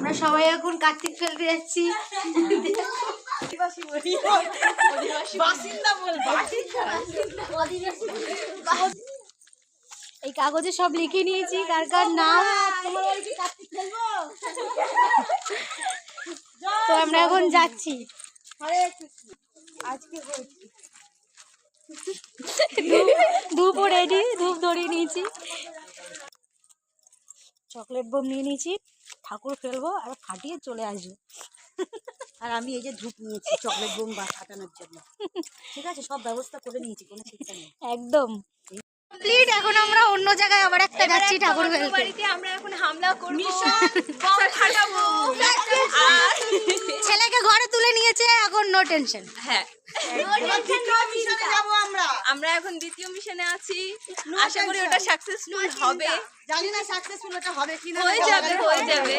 আমরা সবাই এখন কার্তিক ফেলতে যাচ্ছি। এই কাগজে সব লিখে নিয়েছি কার কার নাম। তো আমরা এখন যাচ্ছি। ধূপ রেডি, ধূপ ধরিয়ে নিয়েছি, চকলেট বোম নিয়ে নিয়েছি, ঠাকুর ফেলবো আর ফাটিয়ে চলে আসবো। আর আমি এই যে ধূপ নিয়েছি চকলেট বোম বা ফাটানোর জন্য, ঠিক আছে, সব ব্যবস্থা করে নিয়েছি, কোনো চিন্তা নেই। একদম কমপ্লিট। এখন আমরা অন্য জায়গায় আবার একটা যাচ্ছি ঠাকুর ফেলতে। বাড়িতে আমরা এখন হামলা করব, বম ফাটাবো, আর ছেলেকে ঘরে তুলে নিয়েছে, এখন নো টেনশন। হ্যাঁ আমরা আমরা এখন দ্বিতীয় মিশনে আছি। আশা করি ওটা সাকসেসফুল হবে, জানি না সাকসেসফুল ওটা হবে কিনা। হয়ে যাবে।